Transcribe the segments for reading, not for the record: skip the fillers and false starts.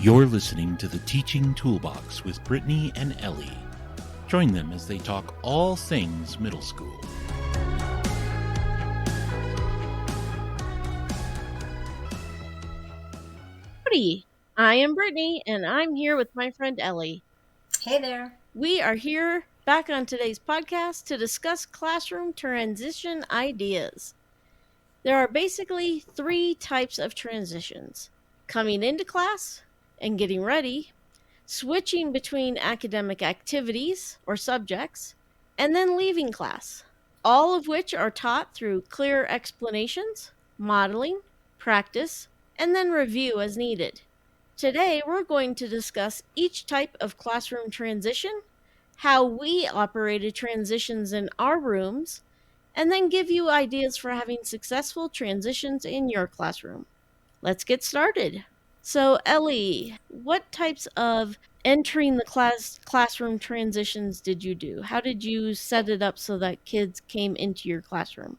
You're listening to the Teaching Toolbox with Brittany and Ellie. Join them as they talk all things middle school. Howdy, I am Brittany, and I'm here with my friend Ellie. Hey there. We are here back on today's podcast to discuss classroom transition ideas. There are basically three types of transitions: coming into class and getting ready, switching between academic activities or subjects, and then leaving class, all of which are taught through clear explanations, modeling, practice, and then review as needed. Today, we're going to discuss each type of classroom transition, how we operated transitions in our rooms, and then give you ideas for having successful transitions in your classroom. Let's get started. So, Ellie, what types of entering the classroom transitions did you do? How did you set it up so that kids came into your classroom?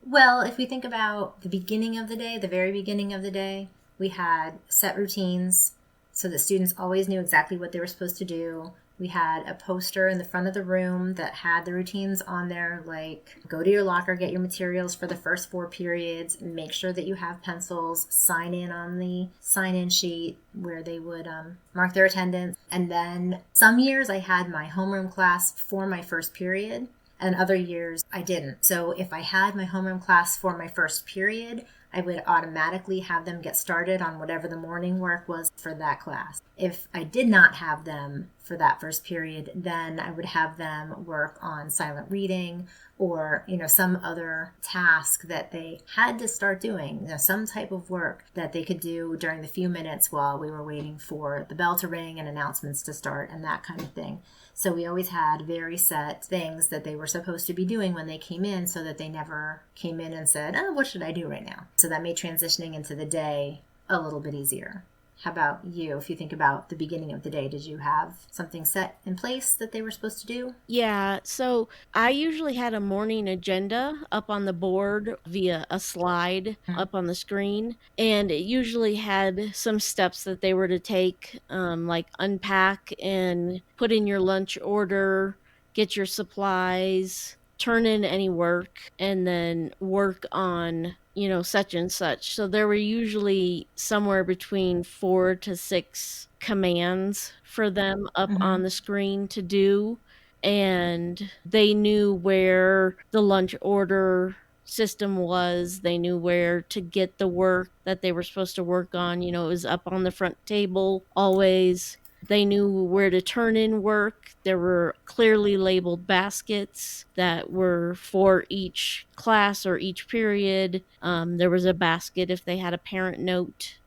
Well, if we think about the beginning of the day, the very beginning of the day, we had set routines so that students always knew exactly what they were supposed to do. We had a poster in the front of the room that had the routines on there, like go to your locker, get your materials for the first 4 periods, make sure that you have pencils, sign in on the sign-in sheet where they would mark their attendance. And then some years I had my homeroom class for my first period, and other years I didn't. So if I had my homeroom class for my first period, I would automatically have them get started on whatever the morning work was for that class. If I did not have them for that first period, then I would have them work on silent reading or, some other task that they had to start doing, some type of work that they could do during the few minutes while we were waiting for the bell to ring and announcements to start and that kind of thing. So we always had very set things that they were supposed to be doing when they came in so that they never came in and said, oh, what should I do right now? So that made transitioning into the day a little bit easier. How about you? If you think about the beginning of the day, did you have something set in place that they were supposed to do? Yeah, so I usually had a morning agenda up on the board via a slide up on the screen, and it usually had some steps that they were to take, like unpack and put in your lunch order, get your supplies, turn in any work, and then work on such and such. So there were usually somewhere between 4 to 6 commands for them up on the screen to do. And they knew where the lunch order system was. They knew where to get the work that they were supposed to work on. It was up on the front table always. They knew where to turn in work. There were clearly labeled baskets that were for each class or each period. There was a basket if they had a parent note,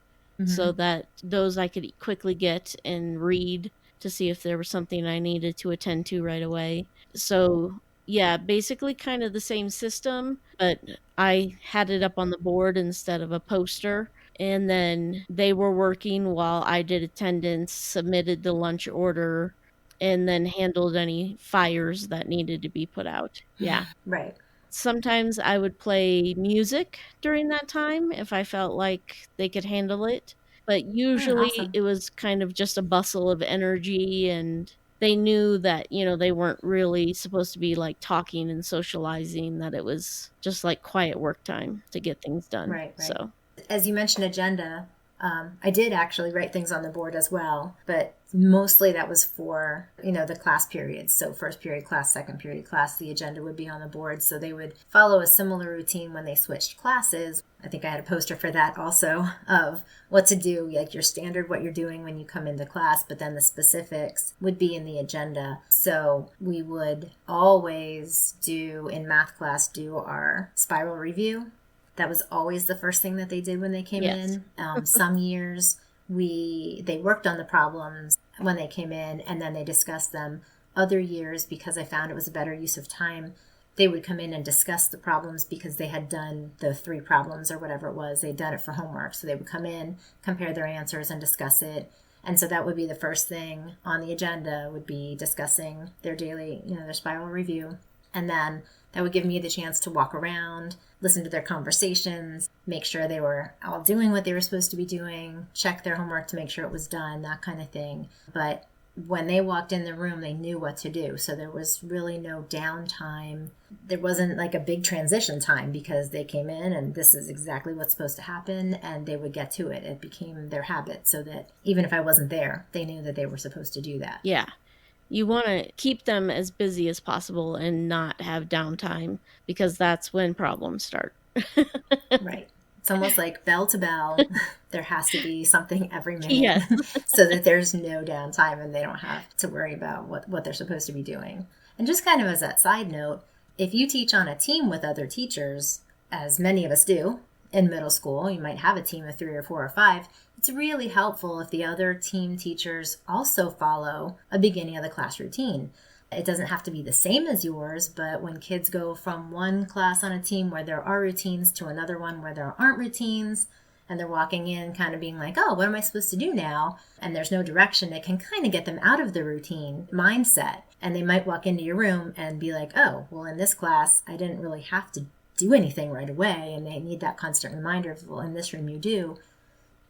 so that those I could quickly get and read to see if there was something I needed to attend to right away. So yeah, basically kind of the same system, but I had it up on the board instead of a poster. And then they were working while I did attendance, submitted the lunch order, and then handled any fires that needed to be put out. Yeah. Right. Sometimes I would play music during that time if I felt like they could handle it. But usually Awesome. It was kind of just a bustle of energy, and they knew that, they weren't really supposed to be like talking and socializing, that it was just like quiet work time to get things done. Right. So as you mentioned agenda, I did actually write things on the board as well, but mostly that was for, the class periods. So first period class, second period class, the agenda would be on the board. So they would follow a similar routine when they switched classes. I think I had a poster for that also of what to do, like your standard, what you're doing when you come into class, but then the specifics would be in the agenda. So we would always in math class, do our spiral review. That was always the first thing that they did when they came in. Some years they worked on the problems when they came in and then they discussed them. Other years, because I found it was a better use of time, they would come in and discuss the problems because they had done the 3 problems or whatever it was. They'd done it for homework. So they would come in, compare their answers and discuss it. And so that would be the first thing on the agenda, would be discussing their daily, their spiral review. And then That would give me the chance to walk around, listen to their conversations, make sure they were all doing what they were supposed to be doing, check their homework to make sure it was done, that kind of thing. But when they walked in the room, they knew what to do. So there was really no downtime. There wasn't like a big transition time because they came in and this is exactly what's supposed to happen and they would get to it. It became their habit so that even if I wasn't there, they knew that they were supposed to do that. Yeah. You want to keep them as busy as possible and not have downtime because that's when problems start. Right. It's almost like bell to bell. There has to be something every minute Yes. so that there's no downtime and they don't have to worry about what they're supposed to be doing. And just kind of as a side note, if you teach on a team with other teachers, as many of us do in middle school, you might have a team of 3 or 4 or 5. It's really helpful if the other team teachers also follow a beginning of the class routine. It doesn't have to be the same as yours, but when kids go from one class on a team where there are routines to another one where there aren't routines, and they're walking in kind of being like, oh, what am I supposed to do now? And there's no direction, it can kind of get them out of the routine mindset. And they might walk into your room and be like, oh, well, in this class, I didn't really have to do anything right away. And they need that constant reminder of, well, in this room you do.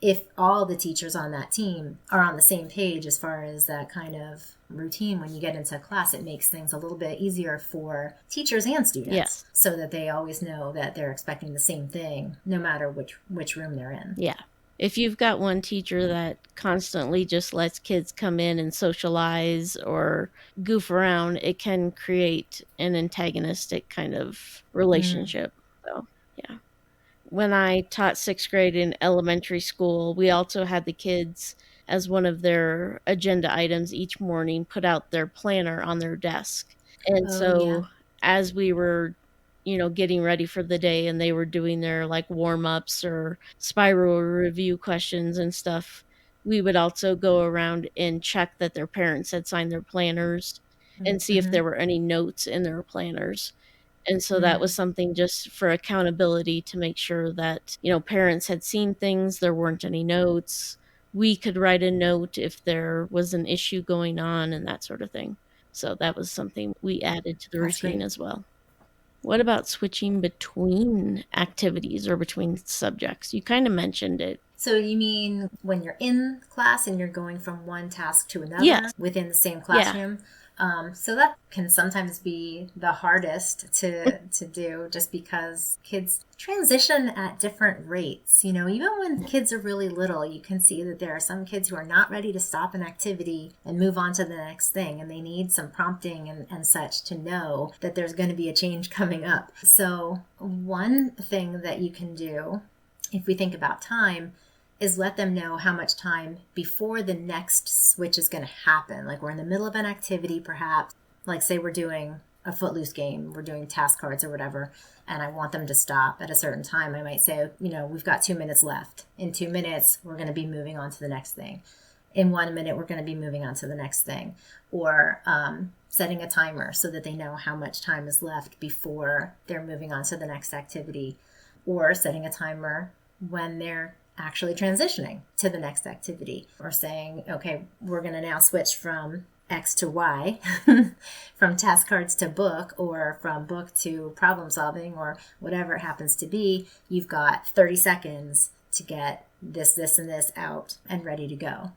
If all the teachers on that team are on the same page as far as that kind of routine when you get into class, it makes things a little bit easier for teachers and students. Yes. So that they always know that they're expecting the same thing no matter which room they're in. Yeah. If you've got one teacher that constantly just lets kids come in and socialize or goof around, it can create an antagonistic kind of relationship. So, yeah. When I taught 6th grade in elementary school, we also had the kids, as one of their agenda items each morning, put out their planner on their desk. And as we were, getting ready for the day and they were doing their like warm-ups or spiral review questions and stuff, we would also go around and check that their parents had signed their planners and see if there were any notes in their planners. And so that was something just for accountability to make sure that, parents had seen things, there weren't any notes. We could write a note if there was an issue going on and that sort of thing. So that was something we added to the routine as well. What about switching between activities or between subjects? You kind of mentioned it. So you mean when you're in class and you're going from one task to another within the same classroom? Yeah. So that can sometimes be the hardest to do just because kids transition at different rates. Even when kids are really little, you can see that there are some kids who are not ready to stop an activity and move on to the next thing. And they need some prompting and such to know that there's going to be a change coming up. So one thing that you can do, if we think about time, is let them know how much time before the next switch is going to happen. Like we're in the middle of an activity, perhaps, like say we're doing a Footloose game, we're doing task cards or whatever, and I want them to stop at a certain time. I might say, we've got 2 minutes left. In 2 minutes, we're going to be moving on to the next thing. In 1 minute, we're going to be moving on to the next thing. Or setting a timer so that they know how much time is left before they're moving on to the next activity. Or setting a timer when they're actually transitioning to the next activity, or saying, okay, we're going to now switch from X to Y, from task cards to book, or from book to problem solving, or whatever it happens to be. You've got 30 seconds to get this, and this out and ready to go.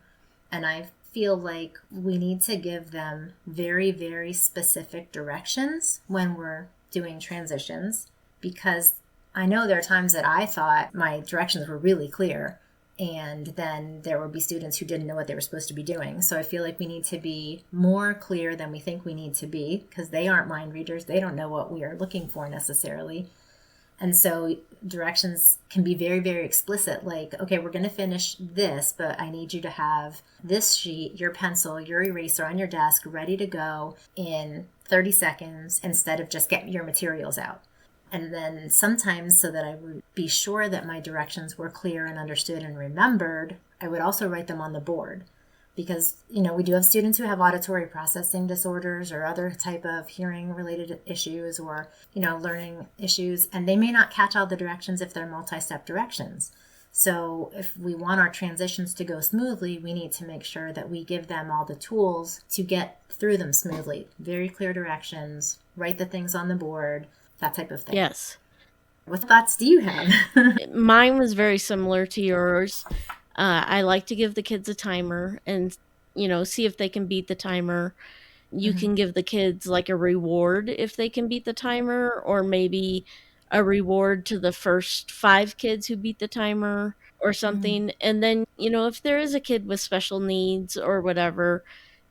And I feel like we need to give them very, very specific directions when we're doing transitions, because I know there are times that I thought my directions were really clear, and then there would be students who didn't know what they were supposed to be doing. So I feel like we need to be more clear than we think we need to be, because they aren't mind readers. They don't know what we are looking for necessarily. And so directions can be very, very explicit, like, okay, we're going to finish this, but I need you to have this sheet, your pencil, your eraser on your desk ready to go in 30 seconds instead of just getting your materials out. And then sometimes, so that I would be sure that my directions were clear and understood and remembered, I would also write them on the board. Because, we do have students who have auditory processing disorders or other type of hearing related issues, or, learning issues, and they may not catch all the directions if they're multi-step directions. So if we want our transitions to go smoothly, we need to make sure that we give them all the tools to get through them smoothly. Very clear directions, write the things on the board, that type of thing. Yes. What thoughts do you have? Mine was very similar to yours. I like to give the kids a timer and, see if they can beat the timer. You can give the kids like a reward if they can beat the timer, or maybe a reward to the first 5 kids who beat the timer or something. And then, if there is a kid with special needs or whatever,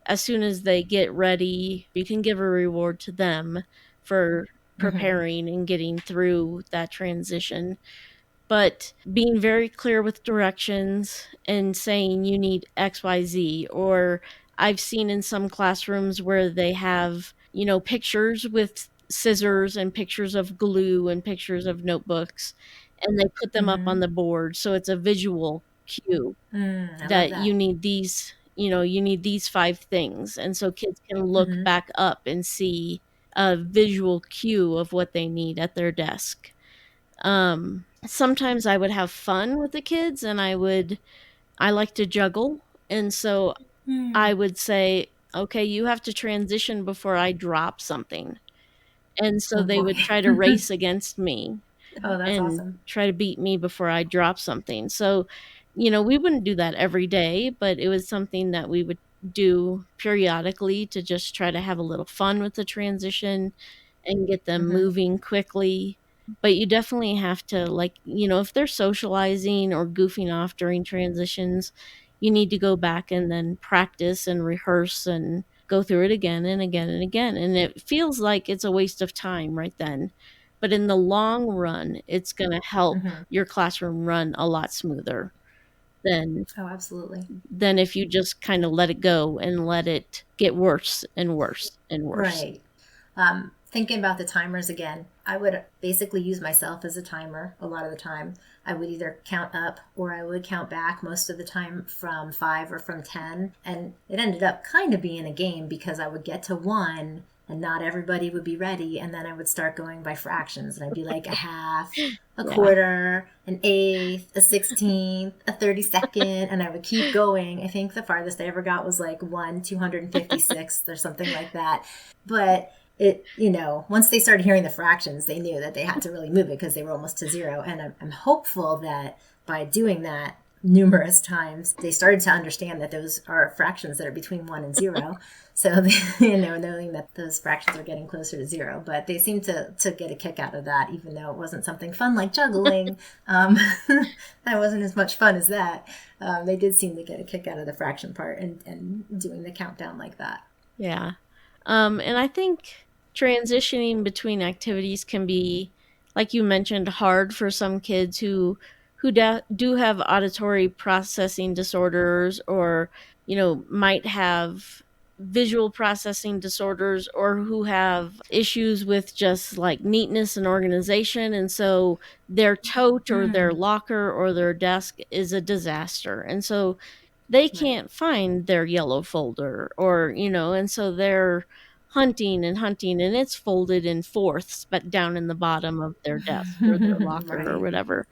as soon as they get ready, you can give a reward to them for preparing and getting through that transition. But being very clear with directions and saying you need XYZ, or I've seen in some classrooms where they have, pictures with scissors and pictures of glue and pictures of notebooks, and they put them up on the board. So it's a visual cue I love that that. you need these 5 things. And so kids can look back up and see a visual cue of what they need at their desk. Sometimes I would have fun with the kids, and I like to juggle. And so I would say, okay, you have to transition before I drop something. And so Oh, they boy. would try to race against me Oh, that's and awesome. try to beat me before I drop something. So, we wouldn't do that every day, but it was something that we would do periodically to just try to have a little fun with the transition and get them moving quickly. But you definitely have to, if they're socializing or goofing off during transitions, you need to go back and then practice and rehearse and go through it again and again and again. And it feels like it's a waste of time right then. But in the long run, it's going to help your classroom run a lot smoother than Oh, absolutely. if you just kind of let it go and let it get worse and worse and worse. Right. Thinking about the timers again, I would basically use myself as a timer a lot of the time. I would either count up or I would count back most of the time from 5 or from 10. And it ended up kind of being a game because I would get to 1 and not everybody would be ready. And then I would start going by fractions. And I'd be like a half, a quarter, an eighth, a 16th, a 32nd. And I would keep going. I think the farthest I ever got was like 256th or something like that. But it, once they started hearing the fractions, they knew that they had to really move it because they were almost to 0. And I'm hopeful that by doing that numerous times, they started to understand that those are fractions that are between 1 and 0. So knowing that those fractions are getting closer to 0. But they seem to get a kick out of that, even though it wasn't something fun like juggling. That wasn't as much fun as that. They did seem to get a kick out of the fraction part and doing the countdown like that. Yeah. And I think transitioning between activities can be, like you mentioned, hard for some kids who do have auditory processing disorders, or might have visual processing disorders, or who have issues with just like neatness and organization, and so their tote or their locker or their desk is a disaster, and so they can't find their yellow folder, or and so they're hunting and it's folded in fourths but down in the bottom of their desk or their locker or whatever.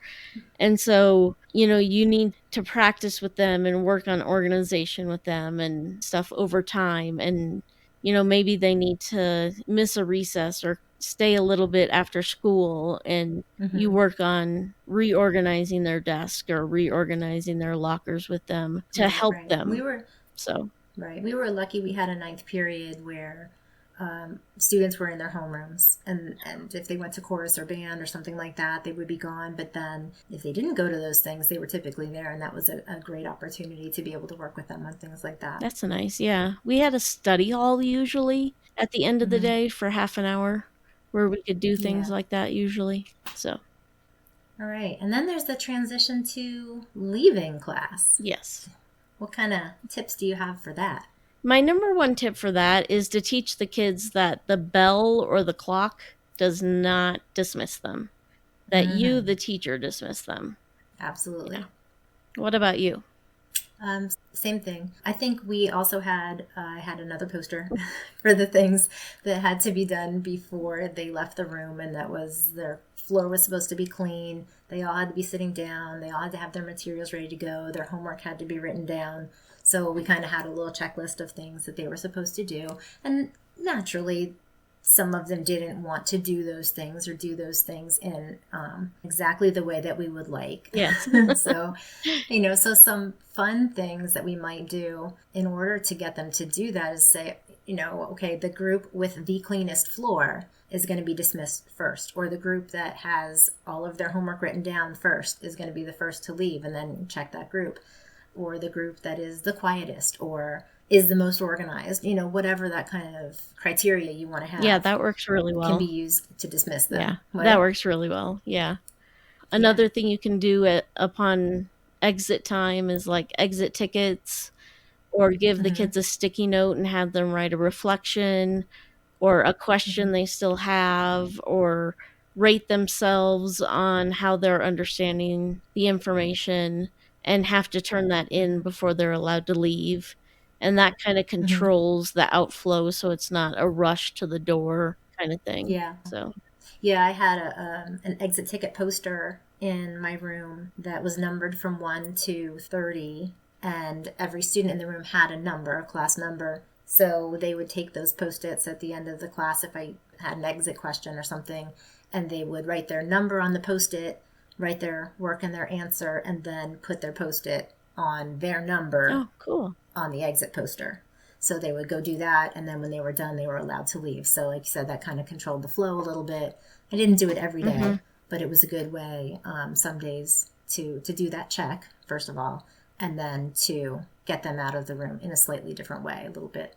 And so, you need to practice with them and work on organization with them and stuff over time. And, maybe they need to miss a recess or stay a little bit after school, and you work on reorganizing their desk or reorganizing their lockers with them to help them. We were lucky we had a 9th period where students were in their homerooms, and if they went to chorus or band or something like that, they would be gone. But then if they didn't go to those things, they were typically there, and that was a great opportunity to be able to work with them on things like that. That's nice. Yeah, we had a study hall usually at the end of the day for half an hour where we could do things like that usually. So all right, and then there's the transition to leaving class. Yes. What kind of tips do you have for that? My number 1 tip for that is to teach the kids that the bell or the clock does not dismiss them, that you, the teacher, dismiss them. Absolutely. Yeah. What about you? Same thing. I think we also had another poster for the things that had to be done before they left the room, and that was their floor was supposed to be clean. They all had to be sitting down. They all had to have their materials ready to go. Their homework had to be written down. So we kind of had a little checklist of things that they were supposed to do. And naturally, some of them didn't want to do those things or do those things in exactly the way that we would like. Yes. So, so some fun things that we might do in order to get them to do that is say, okay, the group with the cleanest floor is going to be dismissed first, or the group that has all of their homework written down first is going to be the first to leave, and then check that group, or the group that is the quietest or is the most organized, whatever that kind of criteria you want to have. Yeah, that works really well. Can be used to dismiss them. Yeah, that works really well. Yeah. Another thing you can do upon exit time is like exit tickets, or give the kids a sticky note and have them write a reflection or a question they still have, or rate themselves on how they're understanding the information and have to turn that in before they're allowed to leave. And that kind of controls the outflow, so it's not a rush to the door kind of thing. Yeah. So. Yeah, I had an exit ticket poster in my room that was numbered from 1 to 30, and every student in the room had a number, a class number. So they would take those Post-its at the end of the class if I had an exit question or something, and they would write their number on the Post-it, write their work and their answer, and then put their Post-it on their number on the exit poster. So they would go do that, and then when they were done, they were allowed to leave. So like you said, that kind of controlled the flow a little bit. I didn't do it every day, but it was a good way some days to do that check, first of all, and then to get them out of the room in a slightly different way, a little bit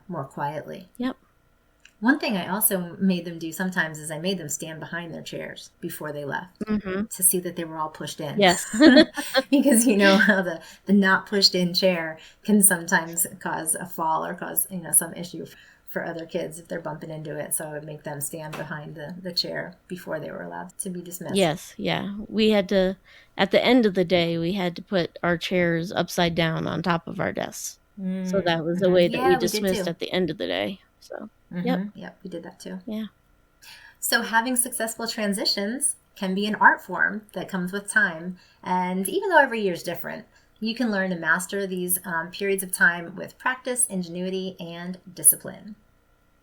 more quietly. Yep. One thing I also made them do sometimes is I made them stand behind their chairs before they left to see that they were all pushed in. Yes. Because you know how the not pushed in chair can sometimes cause a fall or cause some issue for other kids if they're bumping into it. So I would make them stand behind the chair before they were allowed to be dismissed. Yes, yeah. We had to, at the end of the day, we had to put our chairs upside down on top of our desks. So that was the way that we dismissed at the end of the day. So, Yep, we did that too. Yeah. So having successful transitions can be an art form that comes with time. And even though every year is different, you can learn to master these periods of time with practice, ingenuity, and discipline.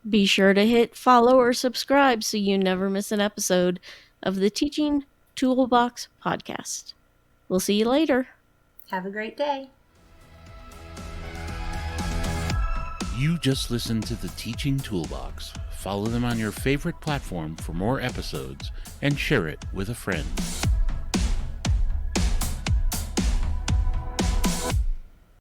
Be sure to hit follow or subscribe so you never miss an episode of the Teaching Toolbox Podcast. We'll see you later. Have a great day. You just listened to the Teaching Toolbox. Follow them on your favorite platform for more episodes and share it with a friend.